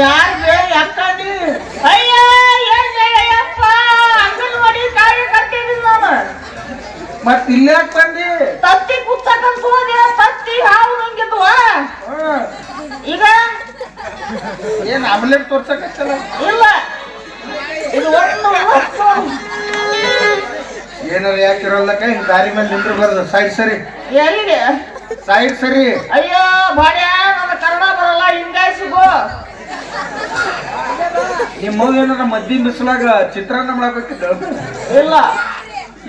ಯಾರಿಗೆ ಯಾಕಂದಿ ಅಯ್ಯ ಅಯ್ಯಪ್ಪ ಅಂಗನವಾಡಿ ಕಾರ್ಯಕರ್ತಿದ್ದೀನಿ ನಾನು ಮತ್ ಇಲ್ಲೇ ಯಾಕೆ ಬಂದಿ ತತ್ತಿ ಕುಚ್ಚಕಂತ ಹೋದೆ ತತ್ತಿ ಹಾವು ನಂಗಿದ್ವ ಈಗ ಏನ್ ಆಮ್ಲೆಟ್ ತೋರ್ಸಕತ್ತಲ್ಲ ಇಲ್ಲ ಇದು ಒಂದು ಏನಾರ ಯಾಕಿರೋಲ್ಲಕ್ಕ ಹಿಂಗ್ ದಾರಿ ಮೇಲೆ ನಿಂದ್ರು ಬರ್ದು ಸೈಡ್ ಸರಿ ಎಲ್ಲಿಗೆ ಸೈಡ್ ಸರಿ ಅಯ್ಯೋ ಬಾಡ್ಯ ನನ್ನ ಕನ್ನಡ ಬರಲ್ಲ ಹಿಂಗಾಯ್ ಸಿಗೋ ನಿಮ್ಮ ಏನಾರ ಮದ್ದಿ ಬಿಸಿಲಾಗ ಚಿತ್ರಾನ್ನ ಮಾಡಬೇಕಿದ್ದು ಇಲ್ಲ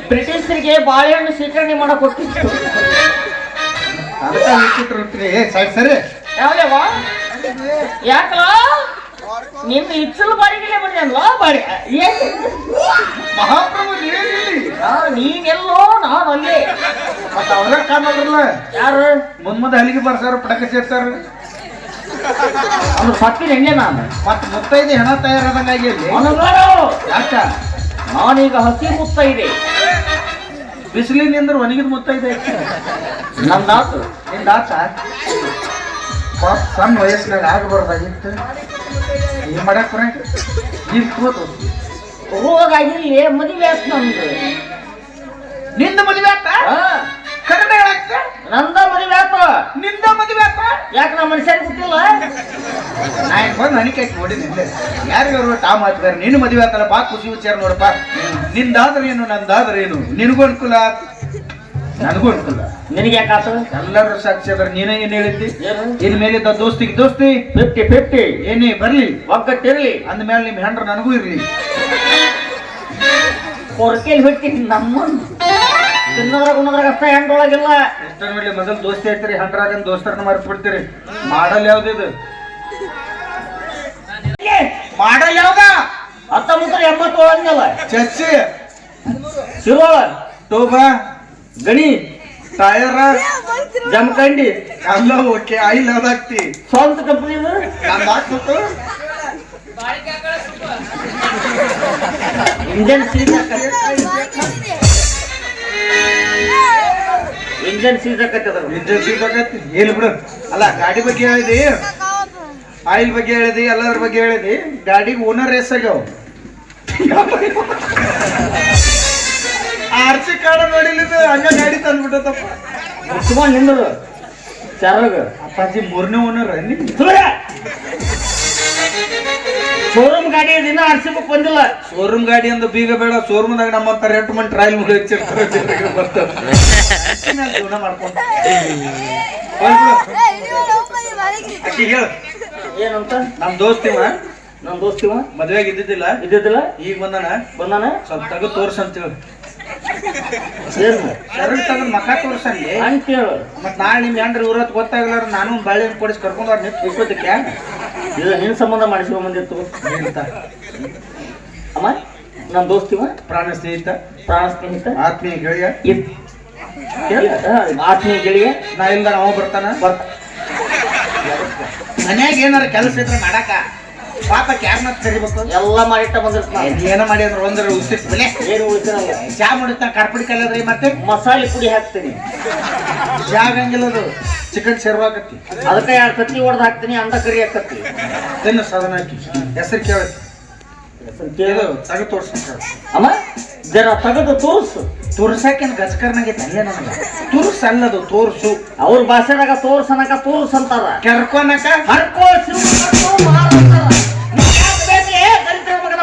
ಬ್ರಿಟಿಷರಿಗೆ ಬಾಳೆಹಣ್ಣು ಸ್ವೀಕರಣೆ ಮಾಡಕ್ ಹೋಗ್ತಿತ್ತು ಅದಕ್ಕೆ ಇಟ್ಟಿರ್ತೀರಿ ಸೈಡ್ ಸರಿ ಯಾವ್ದೇವ ಯಾಕಲ ನಿನ್ನ ಇಚ್ಚಲು ಬಾಡಿಗೆ ಬಂದ್ಯಲ್ಲ ಬಾಡಿ ಮಹಾಪ್ರಭು ನೀವೇನಿಲ್ಲಿ ನೀನೆಲ್ಲೋ ನಾನು ಅಲ್ಲಿ ಮತ್ತ ಅವ್ರ ಕಾಣಲ್ರಲ್ಲ ಯಾರು ಮುಂದ್ ಹಲಿಗೆ ಬರ್ಸಾರ ಪಟಕ ಸೇರ್ಸಾರ ಅವ್ನು ಸತ್ತಿನ ಹೆಂಗೆ ನಾನು ಮತ್ ಮುತ್ತೈದೆ ಹೆಣ ತಯಾರಾದಂಗಾಗಿ ಅಲ್ಲಿ ಯಾಕ ನಾನೀಗ ಹಸಿ ಮುತ್ತ ಇದೆ ಬಿಸಿಲಿನಿಂದ್ರ ಒಣಗಿದ ಮುತ್ತೈದೆ ನಮ್ದಾತು ನಿಂದ ಆತ ಪಾಪ ಸಣ್ಣ ವಯಸ್ಸಿನಾಗ ಆಗಬಾರ್ದಾಗಿತ್ತು ಏನ್ ಮಾಡಕ್ ಬರ ಈಗ ಕೂತು ಹೋಗಾಗಿಲ್ಲಿ ಮದುವೆ ಆಯ್ತು ನಮ್ದು ನಿಂದ ಮದುವೆ ಆತ ಕನ್ನಡ ಹೇಳಾಕ ನಂದ ಮದುವೆ ಆಯ್ತು ನಿಂದ ಮದುವೆ ಆತ ಯಾಕೆ ನಮ್ಮ ಮನುಷ್ಯರಿಗೆ ಗೊತ್ತಿಲ್ಲ ನಾ ಬಂದು ಹಣಿಕಾಯ್ತು ನೋಡಿ ನಿಂದೆ ಯಾರಿಗಾರು ಟಾ ಮಾತಾರ ನೀನು ಮದುವೆ ಆತಲ್ಲ ಬಾ ಖುಷಿ ವಿಚಾರ ನೋಡಪ್ಪ ನಿಂದಾದ್ರೇನು ನಂದಾದ್ರೇನು ನಿನಗೂ ಅನುಕೂಲ ನನಗೂ ಅನುಕೂಲ ನಿನಗೆ ಯಾಕಾತು ಎಲ್ಲರೂ ಸಾಕ್ಷಿ ಅದ್ರ ನೀನೇ ಏನ್ ಹೇಳಿದ್ದಿ ಇನ್ ಮೇಲಿದ್ದ ದೋಸ್ತಿಗೆ ದೋಸ್ತಿ 50-50 ಏನೇ ಬರ್ಲಿ ಒಗ್ಗಟ್ಟಿರ್ಲಿ ಅಂದ ಮೇಲೆ ನಿಮ್ ಹೆಂಡ್ರ ನನಗೂ ಇರ್ಲಿ ಹೊರಕೇಲಿ ಬಿಡ್ತೀನಿ ನಮ್ಮ ತಿನ್ನೋದ್ರಾಗ ಉನ್ನೋದ್ರಾಗ ಅಷ್ಟ ಹೆಂಡೊಳಗಿಲ್ಲ ಎಷ್ಟರ ಮೇಲೆ ಮೊದಲು ದೋಸ್ತಿ ಐತ್ರಿ ಹೆಂಡ್ರಾಗನ್ ದೋಸ್ತರನ್ನ ಮರ್ತು ಬಿಡ್ತೀರಿ ಮಾಡಲ್ ಯಾವ್ದಿದು ಮಾಡಲ್ ಯಾವ್ದ 1987 ಅಂದಲ್ಲ ಚರ್ಚಿ ಶಿರೋಳ ಟೋಬಾ ಗಣಿ ಟಯರ ಜಮಖಂಡಿ ಎಲ್ಲ ಓಕೆ ಆಯಿಲ್ ಯಾವ್ದಾಗ್ತಿ ಸ್ವಂತ ಕಂಪನಿ ನಾನು ಹಾಕ್ಬಿಟ್ಟು ಇಂಜನ್ ಸೀಸಕತ್ತದ ಇಂಜನ್ ಸೀಟ್ ಆಗತ್ತಿ ಏನು ಬಿಡು ಅಲ್ಲ ಗಾಡಿ ಬಗ್ಗೆ ಹೇಳಿದಿ ಆಯಿಲ್ ಬಗ್ಗೆ ಹೇಳಿದಿ ಎಲ್ಲದ್ರ ಬಗ್ಗೆ ಹೇಳಿದಿ ಗಾಡಿಗೆ ಓನರ್ ಎಷ್ಟಾಗ್ಯಾವ ಆರ್ಸಿ ಕಾರ್ಡ್ ನೋಡಿಲಿದ್ದು ಹಂಗ ಗಾಡಿ ತಂದ್ಬಿಟ್ಟಪ್ಪ ಮುಚ್ಚಿಕೊಂಡು ನಿಂದರು ಚಾರ್ಗ ಅಪ್ಪಾಜಿ ಮೂರನೇ ಓನರ್ ಶೋರೂಮ್ ಗಾಡಿ ದಿನ ಆರ್ಸಿಬಕ್ ಬಂದಿಲ್ಲ ಶೋರೂಮ್ ಗಾಡಿ ಅಂತ ಬೀಗ ಬೇಡ ಶೋರೂಮ್ದಾಗ ನಮ್ಮಂತ ರೆಂಟ್ ಮಂಟ್ ಟ್ರಯಲ್ ಮುಗಿ ಹಚ್ಚಿರ್ತಾರೆ ಜೀವನ ಮಾಡ್ಕೊಂಡು ಅಕ್ಕಿ ಹೇಳು ಏನಂತ ನಮ್ ದೋಸ್ತಿವ ನಮ್ ದೋಸ್ತಿವ ಮದ್ವೆಗೆ ಇದ್ದಿದ್ದಿಲ್ಲ ಈಗ ಬಂದಾನ ಸ್ವಲ್ಪ ತಗದ್ ತೋರ್ಸಂತೀವಿ ಶರಡ್ ತಗದ್ ಮಕ ತೋರ್ಸಂಗಿ ಅಂತ ಹೇಳು ಮತ್ ನಾಳೆ ನಿಮ್ ಹೆಂಡ್ರ ಇವ್ರತ್ ಗೊತ್ತಾಗಲಾರ ನಾನು ಬಾಳೆ ಕೊಡಿಸಿ ಕರ್ಕೊಂಡ್ ಅವ್ರ ನಿಂತು ತಿಳ್ಕೊತಿಕ್ಕೆ ಇದು ನಿನ್ ಸಂಬಂಧ ಮಾಡಿಸುವ ಬಂದಿತ್ತು ಅಂತ ಅಮ್ಮ ನಮ್ ದೋಸ್ತಿವ ಪ್ರಾಣ ಸ್ನೇಹಿತ ಆತ್ಮೀಯ ಗೆಳೆಯ ಆತ್ಮೀಯ ಗೆಳೆಯ ನಾ ಇಲ್ದ ಅವ ಬರ್ತಾನ ಮನ್ಯಾಗ ಏನಾರ ಕೆಲಸ ಇದ್ರೆ ಮಾಡಾಕ ಪಾಪ ಕ್ಯಾರ್ನ ಕರಿಬೇಕು ಎಲ್ಲ ಮಾಡಿಟ್ಟ ಬಂದಿರ್ತಾನೆ ಏನ ಮಾಡಿ ಅಂದ್ರೆ ಒಂದರ ಉಸಿಟ್ಟು ಬೆಲೆ ಏನು ಉಳಿಸಿರಲ್ಲ ಚಾ ಮಾಡಿರ್ತಾನ ಕಾರ್ಪುಡಿ ಕಲ್ಲದ್ರಿ ಮತ್ತೆ ಮಸಾಲೆ ಪುಡಿ ಹಾಕ್ತೀನಿ ಚಾ ಆಗಂಗಿಲ್ಲ ಅದು ಚಿಕನ್ ಶರ್ವಾಕತ್ತಿ ಅದಕ್ಕೆ 2 ಕತ್ತಿ ಹೊಡೆದು ಹಾಕ್ತೀನಿ ಅಂಡ ಕರಿ ಹಾಕತ್ತಿ ತಿನ್ನು ಸಾಧನ ಹಾಕಿ ಹೆಸರು ಕೇಳತ್ತಿ ತಗ ತೋರ್ಸ ಅಮ್ಮ ಜರ ತಗದು ತೋರ್ಸು ತೋರ್ಸಾಕೇನು ಗಜಕರ್ನಾಗೈತೆ ಅಲ್ಲೇ ನನಗೆ ತುರ್ಸ್ ಅಲ್ಲದು ತೋರ್ಸು ಅವ್ರ ಭಾಷೆದಾಗ ತೋರ್ಸನಕ ತೋರ್ಸ್ ಅಂತಾರ ಕೆರ್ಕೊನಕ ಹರ್ಕೋ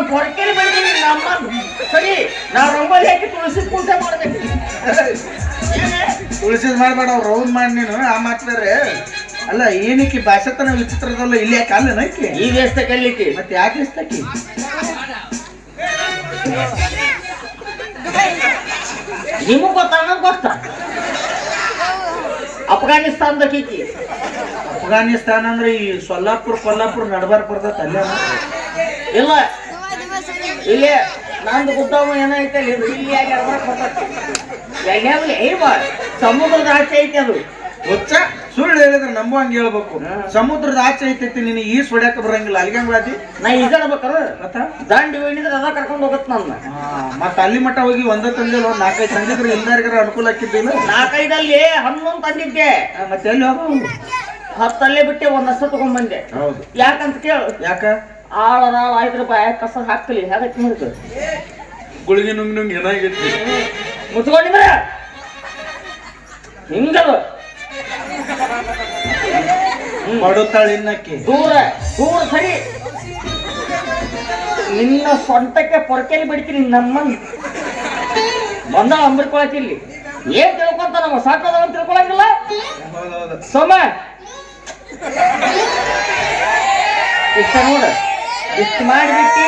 ಪೊರಕೆಲಿ ಬಂದೀನಿ ನಮ್ಮ ಸರಿ ನಾವು ರಂಗೋಲಿ ಹಾಕಿ ತುಳಸಿ ಪೂಜೆ ಮಾಡ್ಬೇಕು ತುಳಸಿದ್ ಮಾಡ್ಬೇಡ ಅವ್ರು ರೌಂಡ್ ಮಾಡಿ ನೀನು ಆ ಮಾತಾಡ್ರೆ ಅಲ್ಲ ಏನಕ್ಕೆ ಭಾಷೆತನ ವಿಚಿತ್ರದಲ್ಲ ಇಲ್ಲಿ ಯಾಕೆ ಅಲ್ಲ ನೈಕಿ ಈ ವೇಸ್ತ ಕಲಿಕೆ ಮತ್ತೆ ಯಾಕೆ ಇಷ್ಟಕ್ಕೆ ನಿಮಗ್ ಗೊತ್ತ ನಂಗೆ ಗೊತ್ತ ಅಫ್ಘಾನಿಸ್ತಾನದಕ್ಕೀಕಿ ಅಫ್ಘಾನಿಸ್ತಾನ ಅಂದ್ರೆ ಈ ಕೊಲ್ಲಾಪುರ ನಡಬಾರ್ ಬರ್ತೈತೆ ಅಲ್ಲೇ ಇಲ್ಲ ಇಲ್ಲೇ ನಂದು ಗುದ್ದವ ಏನೈತೆ ಇಲ್ಲಿ ಯಾಕೆ ಸಮುದ್ರದ ಆಚೆ ಐತೆ ಅದು ಹುಚ್ಚ ಸುಳ್ಳು ಹೇಳಿದ್ರೆ ನಂಬೋ ಹಂಗೆ ಹೇಳ್ಬೇಕು ಸಮುದ್ರದ ಆಚೆ ಐತೈತಿ ನೀನು ಈ ಹೊಡ್ಯಾಕ ಬರಂಗಿಲ್ಲ ಅಲ್ಲಿಗಂಗ್ಲಾದಿ ನಾ ಈಜಾಡ್ಬೇಕಾರ ದಾಂಡಿ ಹೋಗಿದ್ರೆ ಅದ ಕರ್ಕೊಂಡು ಹೋಗತ್ ನನ್ನ ಮತ್ತ ಅಲ್ಲಿ ಮಟ್ಟ ಹೋಗಿ ಒಂದ ತಂದಿಲ್ಲ 4-5 ತಂದಿದ್ರೆ ಎಲ್ಲರಿಗಾರ ಅನುಕೂಲ ಆಕಿದ್ದಿಲ್ಲ 4-5 ಅಲ್ಲಿ 11 ತಂದಿದ್ದೆ ಮತ್ತೆ ಎಲ್ಲಿ ಹೋಗ ಹತ್ತಲ್ಲೇ ಬಿಟ್ಟೆ ಒಂದಷ್ಟು ತಗೊಂಡ್ಬಂದೆ. ಹೌದು. ಯಾಕಂತ ಕೇಳು. ಯಾಕ ಆಳದ 5 ರೂಪಾಯಿ ಕಸ ಹಾಕ್ಲಿ ಹಾಗತ್ತೆ ಮುಡ್ದು ಗುಳಿಗೆ ನುಂಗ್ ಏನಾಗೈತಿ ಮುಚ್ಕೊಂಡಿದ್ರ ಹಿಂಗದ ಮಾಡುತ್ತಾಳೆ ಇನ್ನಕ್ಕೆ ದೂರ ದೂರ ಸರಿ. ನಿನ್ನ ಸ್ವಂತಕ್ಕೆ ಪೊರಕೆಲಿ ಬಿಡ್ತೀನಿ ನಮ್ಮನ್ ಬಂದ ಅಂಬಿಡ್ಕೊಳತಿಲ್ಲಿ. ಏನ್ ತಿಳ್ಕೊಂತ ನಮ್ಮ ಸಾಕದ ಅಂತ ತಿಳ್ಕೊಳಂಗಿಲ್ಲ. ಸೋಮ ಇಷ್ಟ ನೋಡ, ಇಷ್ಟು ಮಾಡಿಬಿಟ್ಟು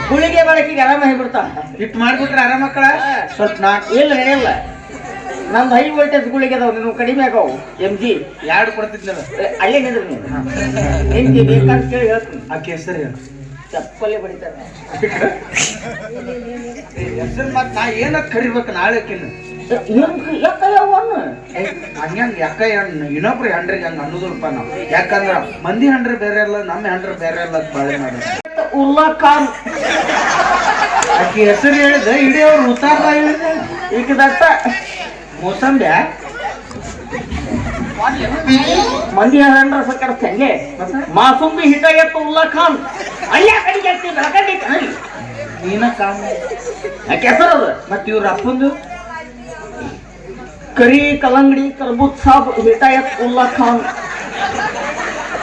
ಗುಳಿಗೆ ಬಳಕೆಗೆ ಆರಾಮ ಆಗಿಬಿಡ್ತಾ. ಇಟ್ಟು ಮಾಡ್ಬಿಟ್ರೆ ಆರಾಮಕ್ಕಳ ಸ್ವಲ್ಪ ಇಲ್ಲ ನಡೆಯಲ್ಲ. ನಂದು ಹೈ ವೋಲ್ಟೇಜ್ ಗುಳಿಗೆ ಅದಾವ, ನೀವು ಕಡಿಮೆ ಆಗವು. MG 2 ಕೊಡ್ತಿದ್ನಲ್ಲ ಅಲ್ಲೇ ನಿಂದ್ರು ನೀನು. ನಿಂಗೆ ಬೇಕಂತ ಕೇಳಿ ಹೇಳ್ತೀನಿ. ಆಕೆ ಹೆಸರು ಚಪ್ಪಲಿ ಬಡಿತಾರೆ. ಹೆಸರು ಮತ್ ನಾ ಏನ ಕರಿಬೇಕು ನಾಳೆ ಹಂಗಂಗ ಯಾಕ ಇನ್ನೊಬ್ರು ಹೆಂಡ್ರಿಗೆ ಹಂಗ ಅನ್ನೋದಲ್ಪ ನಾವು. ಯಾಕಂದ್ರ ಮಂದಿ ಹೆಂಡ್ರಿ ಬೇರೆ ಅಲ್ಲ, ನಮ್ಮ ಹೆಂಡ್ರಿ ಬೇರೆ ಅಲ್ಲ ಬಾಳೆ ಮಾಡ ಉಲ್ಲಾ ಖಾನ್. ಆಕೆ ಹೆಸರು ಹೇಳಿದ ಇಡೀ ಅವ್ರು ಉತ್ತಾರ ಹೇಳಿದೆ. ಈಗ ದಟ್ಟ ಮೋಸಂಬಿ ಮಂದಿ ಹೆಂಡ್ರ ಸಕ್ಕಡಿಸ್ತಂಗೆ ಮಾಸುಂಬಿ ಹಿಟ ಎತ್ತು ಉಲ್ಲಾ ಖಾನ್. ಅಲ್ಲೇ ಕಡಿಗೆ ಹಾಕ್ತೀನಿ ನೀನ ಕಾಮ ಯಾಕೆ ಹೆಸರು. ಮತ್ ಇವ್ರ ಅಪ್ಪಂದು ಕರಿ ಕಲಂಗಡಿ ಕರ್ಬೂತ್ ಸಾಬ್ ಹಿಟಾಯತ್ ಉಲ್ಲಾ ಖಾನ್.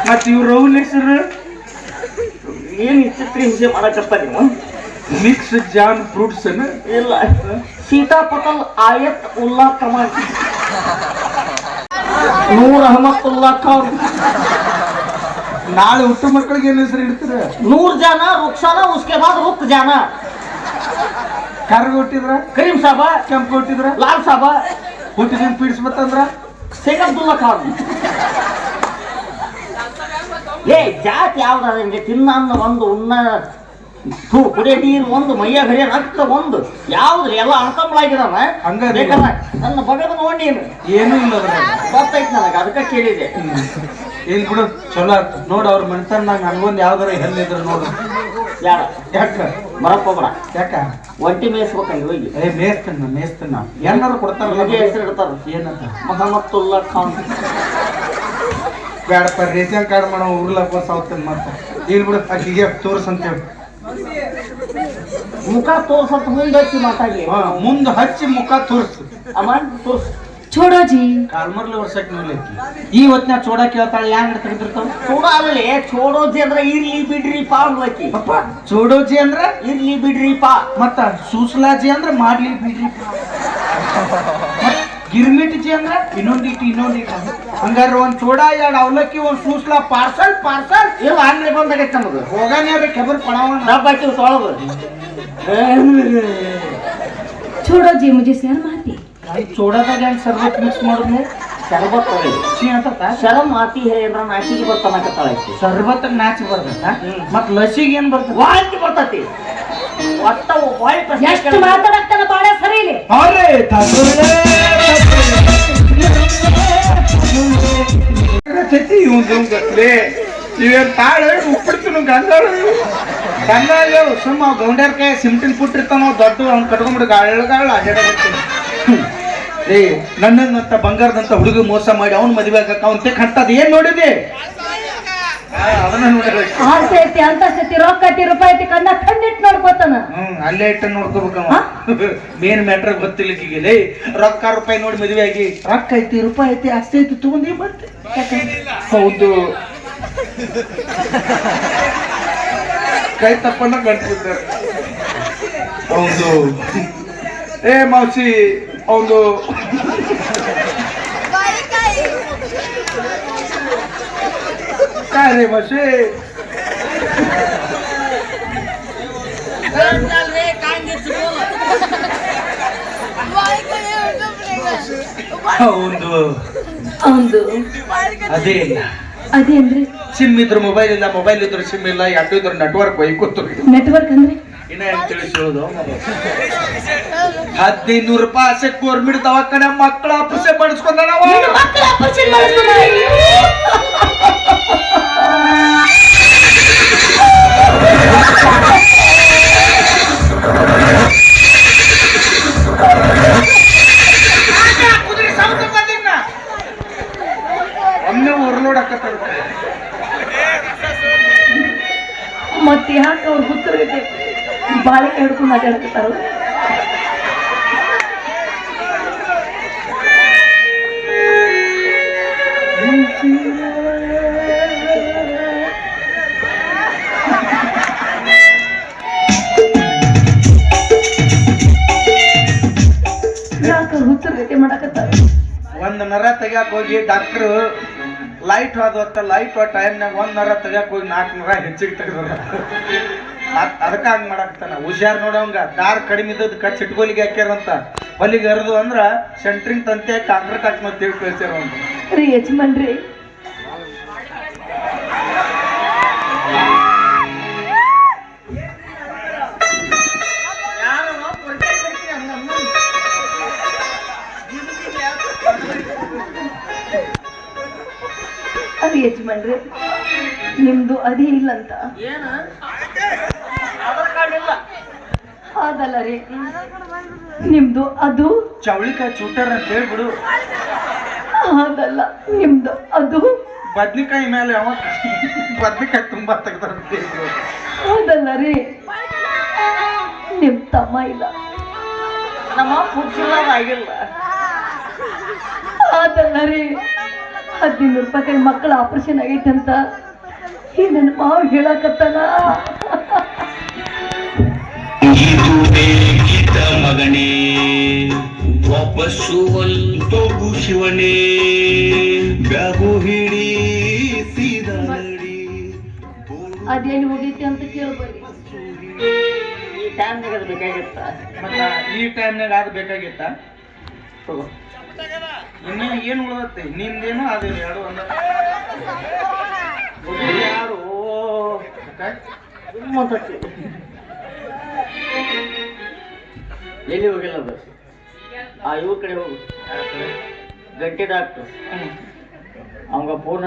ಮತ್ ಇವ್ರ ರೌಲ್ ಹೆಸರು ಏನ್ ಚಿತ್ರ ಹಿಂಸೆ ಮಾಡಕತ್ತ ನೀವು. ಮಿಕ್ಸ್ ಜಾನ್ ಫ್ರೂಟ್ಸ್ ಇಲ್ಲ, ಸೀತಾಪಟಲ್ ಆಯತ್ ಉಲ್ಲಾ ಕಮಾನ್. ನೂರ್ ಅಹಮದ್ ಉಲ್ಲಾ ಖಾನ್. ನಾಳೆ ಹುಟ್ಟು ಮಕ್ಕಳಿಗೆ ಏನ್ ಹೆಸರು ಇಡ್ತೀರ. 100 ಜಾನ ರುಕ್ಸಾನ ಉಸ್ಕೆ ಬಾದ್ ರುಕ್ ಜಾನ. ಕಾರ್ಗೆ ಹುಟ್ಟಿದ್ರ ಕರೀಂ ಸಾಬ, ಕೆಂಪು ಹುಟ್ಟಿದ್ರ ಲಾಲ್ ಸಾಬ, ಹುಟ್ಟಿದ ಪೀಡಿಸ್ಬತ್ತಂದ್ರ ಶೇಖ್ ಅಬ್ದುಲ್ಲಾ ಖಾನ್. ಏ ಜಾತಿ ಯಾವ್ದಾದಂಗೆ ತಿನ್ನ ಅನ್ನ ಒಂದು, ಉಣ್ಣ ಕುಡಿಯ ನೀರು ಒಂದು, ಮೈಯ ಹರಿಯ ರಕ್ತ ಒಂದು, ಯಾವ್ದು ಎಲ್ಲ ಅಣಕಂಬಳಾಗಿದಾನ. ಹಂಗ ನನ್ನ ಬಗದ ನೋಡಿ ಏನೂ ಇಲ್ಲ ಗೊತ್ತೈತಿ ನನಗೆ, ಅದಕ್ಕೆ ಕೇಳಿದೆ. ಇಲ್ಲಿ ಬಿಡು ಚಲೋ ಆಯ್ತು ನೋಡು. ಅವ್ರ ಮನೆತನ ನಂಗೆ ಹಂಗೊಂದು ಯಾವ್ದಾರ ಹೆಲ್ಲಿದ್ರು ನೋಡು. ಯಾರ ಯಾಕ ಬರಪ್ಪೊಬ್ರ ಯಾಕ ಒಂಟಿ ಮೇಯಿಸ್ಬೇಕಂಗೆ ಹೋಗಿ. ಮೇಸ್ತನ ಏನಾರು ಕೊಡ್ತಾರ ಹೆಸರು ಇಡ್ತಾರ. ಏನಂತ ಮೊಹಮ್ಮದ್ ಖಾನ್. ಬೇಡಪ್ಪ ರೇಷನ್ ಕಾರ್ಡ್ ಮಾಡೋ ಉರ್ಲಪ್ಪ ಸಾವ್ತನ್ ಮತ್ತ. ಇಲ್ಲಿ ಬಿಡು ಆಕಿಗೆ ತೋರ್ಸಂತೇಳಿ ಮುಖ ತೋರ್ಸತ್ ಮುಂದೆ ಹಚ್ಚಿ ಮಾತಾಡ್ಲಿ. ಮುಂದೆ ಹಚ್ಚಿ ಮುಖ ತೋರ್ಸು. ಅಮ್ಮ ತೋರ್ಸು. छोड़ोजी ಕಾಲ್ಮರ್ಲಿ ವರ್ಷಕ್ಕೆ ನೋಡ್ಲಿಕ್ಕೆ ಈ ಹೊತ್ತಿನ ಚೋಡ ಕೇಳ್ತಾಳೆ. ಹ್ಯಾಂಗ ತೆಗೆದಿರ್ತಾವ ಚೂಡ ಅಲ್ಲೇ ಚೋಡೋಜಿ ಅಂದ್ರ ಇರ್ಲಿ ಬಿಡ್ರಿ ಪಾ ಅನ್ಲಕ್ಕಿ. ಚೋಡೋಜಿ ಅಂದ್ರ ಇರ್ಲಿ ಬಿಡ್ರಿ ಪಾ. ಮತ್ತ ಸೂಸಲಾಜಿ ಅಂದ್ರ ಮಾಡ್ಲಿ ಬಿಡ್ರಿ ಪಾ. ಗಿರ್ಮಿಟ್ಜಿ ಅಂದ್ರ ಇನ್ನೊಂದಿಟ್ಟು ಹಂಗಾರ ಒಂದ್ ಚೋಡ 2 ಅವಲಕ್ಕಿ ಒಂದ್ ಸೂಸ್ಲಾ ಪಾರ್ಸಲ್ ಇಲ್ಲ ಅಂಗಡಿ ಬಂದಾಗೈತೆ ನಮಗ. ಹೋಗಾನ್ಯಾರ ಕೆಬರ್ ಪಣವ ಡಬ್ಬ ಹಾಕಿ ತೊಳದು. छोड़ोजी मुझे शर्म आती ಚೋಡದಾಗ ಹೆಂಗ್ ಸರ್ಬತ್ ಮಿಕ್ಸ್ ಮಾಡುದು. ಶರಬತ್ ಸಿ ಅಂತ ಶರಮ್ ಆತಿ ಹೇ ಅಂದ್ರ ನಾಚಿಗೆ ಬರ್ತಾನಕತ್ತಾಳೈತಿ. ಸರ್ಬತ್ ನಾಚಿ ಬರ್ತದ ಮತ್ ಲಸಿಗೆ ಏನ್ ಬರ್ತದ ವಾಂತಿ ಬರ್ತತಿ. ಒಟ್ಟ ವಾಯ್ ಎಷ್ಟು ಮಾತಾಡಕ್ತಾನ ಬಾಳ ಸರಿ ಇಲ್ಲಿ. ಅರೆ ಇವೇನ್ ತಾಳ ಉಪ್ಪಿಡ್ತೀನು ಗಂಗಾಳ ಸುಮ್ಮ ಗೌಂಡ್ಯಾರ ಕೈ ಸಿಮ್ಟಿನ್ ಪುಟ್ಟಿರ್ತಾನ ದೊಡ್ಡ ಅವ್ನು ಕಟ್ಕೊಂಡ್ಬಿಟ್ಟು ಗಾಳ ಅಡ್ಡಾಡ ಏ ನನ್ನಂತ ಬಂಗಾರದಂತ ಹುಡುಗ ಮೋಸ ಮಾಡಿ ಅವ್ನು ಮದುವೆ ಆಗಕ್ಕ ಅವ್ನ ತೆಕ್ ಅಂತದ್ ಏನ್ ನೋಡಿದೆ ಅದನ್ನ ನೋಡಿದ್ರೆ ಆಸೆ ಐತಿ ಅಂತಸ್ತಿ ರೊಕ್ಕ ಐತಿ ರೂಪಾಯಿ ಐತಿ ಕಂಡ ಖಂಡಿತ್ ನೋಡ್ಕೋತಾನ. ಅಲ್ಲೇ ಇಟ್ಟ ನೋಡ್ಕೋಬೇಕವ. ಮೇನ್ ಮ್ಯಾಟ್ರ್ ಗೊತ್ತಿಲ್ಲ. ರೊಕ್ಕ ರೂಪಾಯಿ ನೋಡಿ ಮದುವೆ ಆಗಿ ರೊಕ್ಕ ಐತಿ ರೂಪಾಯಿ ಐತಿ ಆಸ್ತಿ ಐತಿ ತಗೊಂಡಿ ಬರ್ತೆ. ಹೌದು ಕೈ ತಪ್ಪನ್ನ ಗಂಟಿದ್ದಾರೆ. ಹೌದು ಏ ಮೌಸಿ ಹೌದು काय रे मशे ಒಂದು ಅದೇ ಇಲ್ಲ ಅದೇ ಅಂದ್ರೆ ಸಿಮ್ ಇದ್ರ ಮೊಬೈಲ್ ಇಲ್ಲ, ಮೊಬೈಲ್ ಇದ್ರ ಸಿಮ್ ಇಲ್ಲ, ಎರಡು ಇದ್ರ ನೆಟ್ವರ್ಕ್ ಬೈಕೊತ್ತು. ನೆಟ್ವರ್ಕ್ ಅಂದ್ರೆ ಇನ್ನ ಹೆಂಗ್ ತಿಳಿಸೋದು. 1500 ರೂಪಾಯಿ ಆಸೆ ಗೌರ್ಮೆಂಟ್ ದವಾಖಾನೆ ಮಕ್ಕಳ ಆಪರೇಷನ್ ಮಾಡಿಸ್ಕೊಂಡ ಒಮ್ಮೆ ಉರ್ಲೋಡಕ ಮತ್ತೆ ಯಾಕೆ ಅವ್ರು ಹುತ್ತರಿಗೆ ಬಾಳೆಕಾಯಿ ಹಿಡ್ಕೊಂಡು ಅಡ್ಡಾಡ್ತಾರ? ಯಾಕೆ ಅವ್ರು ಹುತ್ತರಿಗೆ ಮಾಡಕತ್ತಾರ? ಒಂದ್ ನರ ತೆಗ್ಯಾಕ ಹೋಗಿ ಡಾಕ್ಟ್ರು ಲೈಟ್ ಹೋದ ಲೈಟ್ ಟೈಮ್ನಾಗ ಒಂದ್ ನರ ತೆಗ್ಯಾಕ ಹೋಗಿ 4 ನರ ಹೆಚ್ಚಿಗೆ ತೆಗ್ದಾರ. ಅದಕ್ಕ ಹಂಗ ಮಾಡಾಕ್ತಾನ. ಹುಷಾರ್ ನೋಡವಂಗ ದಾರ್ ಕಡಿಮೆ ಇದ್ದದ್ ಕಚ್ ಇಟ್ಕೋಲಿಗೆ ಹಾಕ್ಯಾರಂತ. ಹೊಲಿಗೆ ಹರಿದು ಅಂದ್ರ ಸೆಂಟ್ರಿಂಗ್ ತಂತೆ ಕಾಂಕ್ರೀಟ್ ಹಾಕಿ ಮತ್ತೆ ಕಳ್ಸ್ಯಾರ ಅಂತ. ರೀ ಯಜಮಾನ್ರಿ, ಅದು ಯಜಮಾನ್ರಿ ನಿಮ್ದು ಅದೇ ಇಲ್ಲಂತ. ಏನ ಆಧಾರ್ ಕಾರ್ಡ್ ಇಲ್ಲ? ಅದಲ್ಲ ರೀ, ನಿಮ್ದು ಅದು ಚವಳಿಕಾಯಿ ಚೂಟರ್ ಅಂತ ಹೇಳ್ಬಿಡು. ಅದಲ್ಲ, ನಿಮ್ದು ಅದು ಬದ್ನಿಕಾಯಿ ಮೇಲೆ ಯಾವ ಬದ್ನಿಕಾಯಿ ತುಂಬಾ ತೆಗ್ದಾರ ಅಂತ ಹೇಳ್ಬಿಡು. ಅದಲ್ಲ ರೀ, ನಿಮ್ ತಮ್ಮ ಇಲ್ಲ. ನಮ್ಮ ಪುಡ್ಸಿಲ್ಲ ಆಗಿಲ್ಲ. ಅದಲ್ಲ ರೀ, 15 ರೂಪಾಯಿ ಮಕ್ಕಳ ಆಪರೇಷನ್ ಆಗೈತೆ ಅಂತ ಈ ನನ್ನ ಮಾವ ಹೇಳಕತ್ತಾನ. ಮಗನೇ ವಾಪಸ್ಸು ತೋಗು ಶಿವನೇ ಬ್ಯಾಗು ಹಿಡಿ ಸೀದಾ ನಡಿ. ಅದೇನು ಹೋಗೈತಿ ಅಂತ ಕೇಳ್ಬರಿ. ಈ ಟೈಮ್ನಾಗ ಅದು ಬೇಕಾಗಿತ್ತ? ಮತ್ತ ಈ ಟೈಮ್ನಾಗ ಅದು ಬೇಕಾಗಿತ್ತ? ತಗೋ. ಇನ್ನೇ ಏನ್ ಉಳ್ದತ್ತೆ? ನಿಂದೇನು ಅದೇನು ಎರಡು ಒಂದ ಯಾರು ಸುಮ್ಮಂತತಿ ಎಲ್ಲಿ ಹೋಗಿಲ್ಲ ಅದು. ಆ ಇವ್ರ ಕಡೆ ಹೋಗು, ಗಂಟೆ ಡಾಕ್ಟ್ರು. ಅವಂಗ ಫೋನ್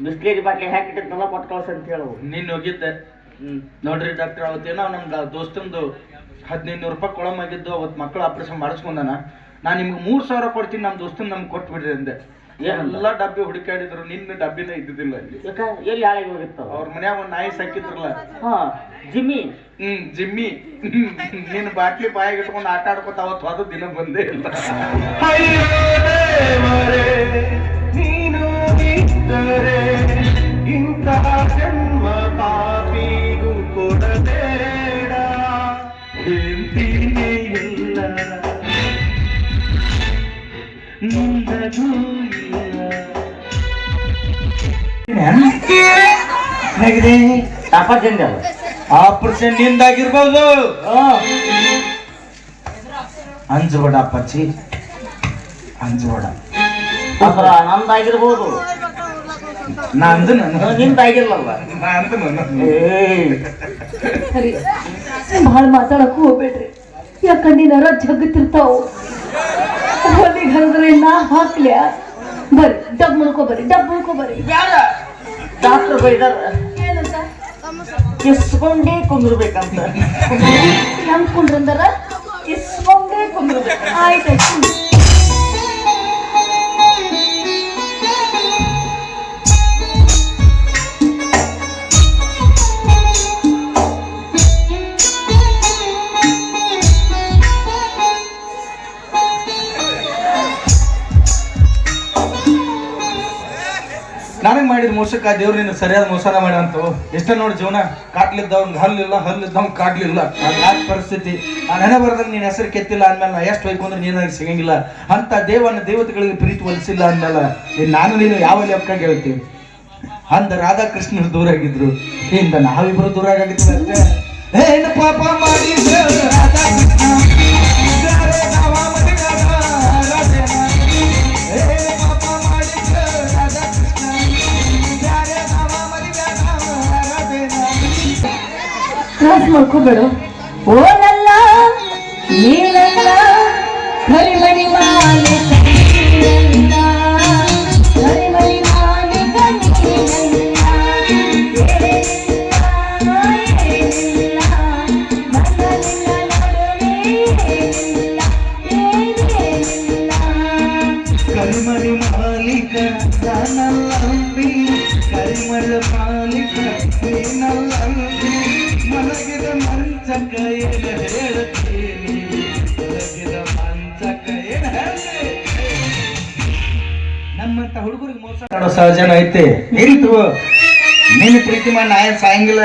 ಬಿಸ್ಲೇರಿ ಬಾಟ್ಲಿ ಹಾಕಿಟ್ಟಿದ್ದಲ್ಲ ಕೊಟ್ಟು ಕಳ್ಸ ಅಂತ ಹೇಳು. ನಿನ್ನ ಹೋಗಿದ್ದೆ. ನೋಡ್ರಿ ಡಾಕ್ಟರ್, ಅವತ್ತೇನೋ ನಮ್ಮ ದೋಸ್ತಂದು 1500 ರೂಪಾಯಿ ಕೊಳಮಾಗಿದ್ದು. ಅವತ್ತು ಮಕ್ಕಳು ಆಪರೇಷನ್ ಮಾಡಿಸ್ಕೊಂಡಾನ. ನಾನು ನಿಮ್ಗೆ 3000 ಕೊಡ್ತೀನಿ, ನಮ್ಮ ದೋಸ್ತನ್ ನಮ್ಗೆ ಕೊಟ್ಟು ಬಿಡ್ರಿ ಅಂದೆ. ಎಲ್ಲ ಡಬ್ಬಿ ಹುಡುಕಾಡಿದ್ರು, ನಿನ್ನ ಡಬ್ಬಿನೇ ಇದ್ದಿದ್ದಿಲ್ಲ ಅಲ್ಲಿ. ಎಲ್ಲಿ ಹಾಳಾಗಿ ಹೋಗಿತ್ತು? ಅವ್ರ ಮನ್ಯಾಗ ಒಂದು ನಾಯಿ ಸಾಕಿದ್ರಲ್ಲ, ಹಾ ಜಿಮ್ಮಿ. ಜಿಮ್ಮಿ. ನಿನ್ನ ಬಾಟ್ಲಿ ಬಾಯಿಗೆ ಇಟ್ಕೊಂಡು ಆಟ ಆಡ್ಕೊತ ಅವತ್ತು ಹೋದ ದಿನ ಬಂದೇ ಇಲ್ಲ. ನೀನು ಇದ್ದರೆ ಇಂತಹ ಜನ್ಮ ಪಾಪಿಗೂ ಕೊಡಬೇಡ. ಹೇಳ್ತೀನಿ ಎಲ್ಲ ನಿನ್ನಗೂ ಹೇಗಿದೆ ತಾಪದಿಂದ ಆಪರೇಷನ್ ನಿಂದಾಗಿರ್ಬೋದು. ಅಂಜಬೇಡ ಅಪ್ಪಾಜಿ, ಅಂಜಬೇಡ. ಅದ್ರ ನಂದಾಗಿರ್ಬೋದು, ನಂದು ನಿಂದಾಗಿರ್ಲಲ್ಲ. ಸರಿ, ಭಾಳ ಮಾತಾಡಕ್ಕೂ ಹೋಗ್ಬೇಡ್ರಿ. ಯಾಕಂದ್ರೆ ನರ ಜಗ್ತಿರ್ತಾವು. ಹೊಲಿಗೆ ಹರಿದ್ರೆ ನಾ ಹಾಕ್ಲ್ಯಾ? ಬರ್ರಿ, ಡಬ್ ಮುಳ್ಕೊಬರ್ರಿ, ಡಬ್ ಮುಳ್ಕೊಬರ್ರಿ. ಡಾಕ್ಟರ್ ಬೈದಾರ ಕಿಸ್ಕೊಂಡೇ ಕುಂದಿರ್ಬೇಕಂತ. ಹೆಂಗ್ ಕುಂಡ್ರಂದಾರ? ಕಿಸ್ಕೊಂಡೇ ಕುಂದಿರ್ಬೇಕು. ಆಯ್ತಾಯ್ತು. ನನಗೆ ಮಾಡಿದ ಮೋಸಕ್ಕೆ ದೇವ್ರು ನಿನ್ನ ಸರಿಯಾದ ಮೋಸನ ಮಾಡಂತು. ಎಷ್ಟ ನೋಡಿ ಜೀವನ, ಕಾಟ್ಲಿದ್ದವ್ನ ಹಲ್ಲಿಲ್ಲ, ಹಲ್ಲಿದ್ದವ್ನ ಕಾಟ್ಲಿಲ್ಲ. ನನ್ನ ಪರಿಸ್ಥಿತಿ ನಾನು ನೆನೆ ಬರ್ದಂಗೆ ನೀನು ಹೆಸರು ಕೆತ್ತಿಲ್ಲ ಅಂದ್ಮೇಲೆ ನಾ ಎಷ್ಟು ಬೇಕು ಅಂದ್ರೆ ನೀನು ಸಿಗಂಗಿಲ್ಲ ಅಂತ ದೇವತೆಗಳಿಗೆ ಪ್ರೀತಿ ಒಲಿಸಿಲ್ಲ ಅಂದ್ಮೇಲೆ ನಾನು ನೀನು ಯಾವ ಲೆಕ್ಕ ಹೇಳ್ತೀವಿ ಅಂದ. ರಾಧಾಕೃಷ್ಣರು ದೂರ ಆಗಿದ್ರು, ಇಂದ ನಾವಿಬ್ರು ದೂರ ಆಗಿದ್ವಿ ಅಷ್ಟೇ. ಏನು ಪಾಪ ಮಾಡಿದ್ರು ರಾಧಾಕೃಷ್ಣ, ಕ್ರಾಸ್ ಮಾಡ್ಕೋಬೇಡ. ಓನಲ್ಲ ನೀನಲ್ಲ ಕರಿಮಣಿ ಮಾಲೆ, ಕರಿಮಣಿ ಮಾಲೆ ಕರಿಮಣಿ ಮಾಲೀಕ ನಾನಲ್ಲ, ಕರಿಮಣಿ ಮಾಲೀಕ ನೀನಲ್ಲಂತೆ ಮಲಗಿದ ಮಂಚಕ ಏನು ಹೇಳ್ತೀನಿ ಮಲಗಿದ ಮಂಚಕ ಏನು ಹೇಳ್ತೀನಿ ನಮ್ಮಂತ ಹುಡುಗರಿಗೆ ಮೋಸ ಮಾಡೋ ಸಹಜನ ಐತೆ ಇರಿತು ನೀನು ಪ್ರೀತಿ ಮಾಡಿ ನಾ ಏನ್ ಸಾಯಂಗಿಲ್ಲ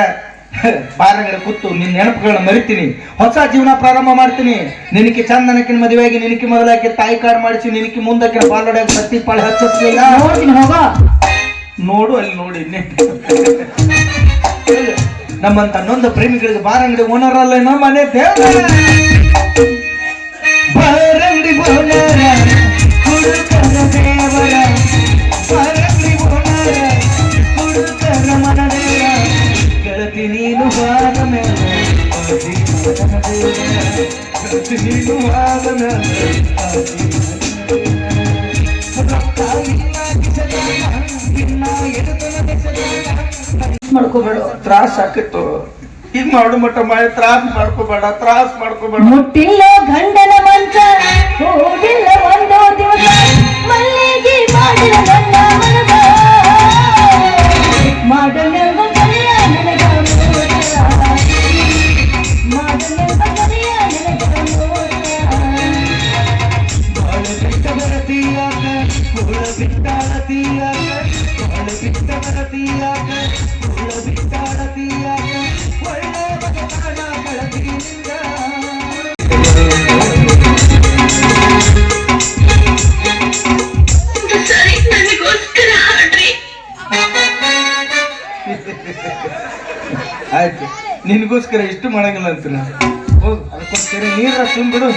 ಬಾರಗಡೆ ಕೂತು ನಿನ್ನ ನೆನಪುಗಳನ್ನ ಮರಿತೀನಿ ಹೊಸ ಜೀವನ ಪ್ರಾರಂಭ ಮಾಡ್ತೀನಿ ನಿನಕ್ಕೆ ಚಂದನಕ್ಕಿನ ಮದುವೆಯಾಗಿ ನಿನಕ್ಕೆ ಮೊದಲಾಕಿ ತಾಯಿ ಕಾಡ್ ಮಾಡಿಸಿ ನಿನಕ್ಕೆ ಮುಂದಕ್ಕೆ ಪಾಲೊಡೆಯಾಗಿ ಸತ್ತಿ ಪಾಳಿ ಹಚ್ಚಿಸ್ಲಿಲ್ಲ ನೋಡ್ತೀನಿ ಹೋಗ ನೋಡು ಅಲ್ಲಿ ನೋಡಿ ನಮ್ಮಂತ ನೊಂದ ಪ್ರೇಮಿಗಳಿಗೆ ಬಾರಂಗಡಿ ಓನರ್ ಅಲ್ಲ ನಮ್ಮ ಮನೆ ದೇವರ ಬಾರಂಗಡಿ ಓನರ ಹುಡುಕರ ದೇವರ ಬಾರಂಗಡಿ ಓನರ ಹುಡುಕರ ಮನದೇವ ಗೆಳತಿ ನೀನು ಬಾದ ಮೇಲೆ ಗೆಳತಿ ನೀನು ಬಾದ ಮೇಲೆ ಮಾಡ್ಕೋಬೇಡ ತ್ರಾಸ ಆಕತ್ತು ಈಗ ಮಾಡು ಮಟ್ಟ ಮಾಡಿ ತ್ರಾಸ ಮಾಡ್ಕೋಬೇಡ ಮುಟ್ಟಿಲ್ಲ ಗಂಡನ ಮಂಚ ಹೋಗಿಲ್ಲ ಒಂದು ದಿವಸ ಮಲ್ಲಿಗೆ ಮಾಡಿದ ನನ್ನ ಮನದ ಮಾಡಲೆಂಬ ಕಲಿಯ ನನಗ ಮೋಸ ಮಾಡಲೆಂಬ ಕಲಿಯ ನನಗ ಬಾಳ ಬಿಟ್ಟ ಬರತೀಯಾಕ ಹುಳ ಬಿಟ್ಟಾಳತೀಯಾಕ ಬಾಳ ಬಿಟ್ಟ ಬರತೀಯಾಕ ಹುಳ ಬಿಟ್ಟಾಳತೀಯಾಕ ಒಳ್ಳೆ ಬದಲಾಣ ಕಳತೀನಿಂದ ಸರಿ ನನಗೋಸ್ಕರ ಹಾಡ್ರಿ ಆಯ್ತು ನಿನ್ಗೋಸ್ಕರ ಇಷ್ಟು ಮಾಡಂಗಿಲ್ಲ ಅಂತೀನ ಹೋಗ್ ಅದಕ್ಕೊಂದ್ಸರಿ ನೀರ ತುಂಬಿಡು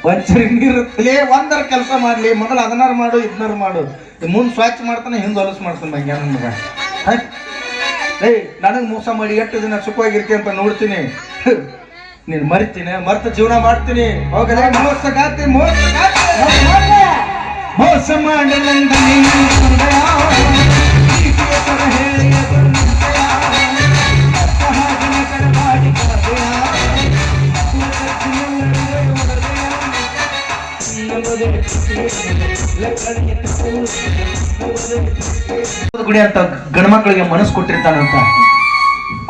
ಒಂದ್ಸರಿ ನೀರು ಒಂದರ ಕೆಲಸ ಮಾಡ್ಲಿ ಮೊದಲು ಅದನ್ನಾರು ಮಾಡು ಇದನ್ನಾರು ಮಾಡು ಮುಂದ್ ಸ್ವಚ್ಛ ಮಾಡ್ತಾನೆ ಹಿಂದ್ ಹೊಲಸು ಮಾಡ್ತಾನೆ ಮಂಗ್ಯ ನನ್ನ ಮಗ ಏಯ್ ನನಗ್ ಮೋಸ ಮಾಡಿ ಎಷ್ಟು ದಿನ ಸುಖವಾಗಿರ್ತಿ ಅಂತ ನೋಡ್ತೀನಿ ನೀನ್ ಮರಿತೀನಿ ಮರ್ತ ಜೀವನ ಮಾಡ್ತೀನಿ ಹೋಗಲೇ ಮೋಸಗಾತಿ ಮೋಸ ಮಾಡಲಂದ ಗುಡಿ ಅಂತ ಗಂಡ್ಮಕ್ಳಿಗೆ ಮನಸ್ಸು ಕೊಟ್ಟಿರ್ತಾನಂತ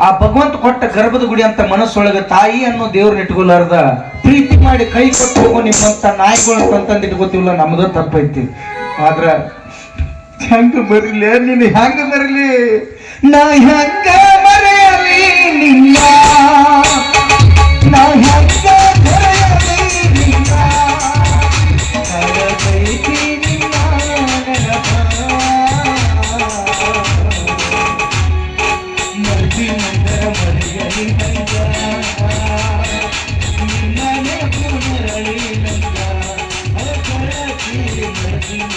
ಆ ಭಗವಂತ ಕೊಟ್ಟ ಗರ್ಭದ ಗುಡಿ ಅಂತ ಮನಸ್ಸೊಳಗ ತಾಯಿ ಅನ್ನೋ ದೇವ್ರನ್ನ ಇಟ್ಕೊಲಾರ್ದ ಪ್ರೀತಿ ಮಾಡಿ ಕೈ ಕೊಟ್ಟು ಹೋಗೋ ನಿಮ್ಮಂತ ನಾಯಿಗಳು ಅಂತಂದು ಇಟ್ಕೋತೀವಲ್ಲ ನಮ್ದು ತಪ್ಪೈತಿ ಆದ್ರ ಹೆಂಗ ಬರಲಿ ನೀನು ಹೆಂಗ ಬರಲಿ ನಾ ಹೆಂಗ ಮರೆಯಲಿ ನಿನ್ನ ನಾ ಹೆಂಗ ಮರೆಯಲಿ ನಿನ್ನ ಕರಗೈತಿ ನಿನ್ನ ನೆನಪ ಮರೆಯಲಿ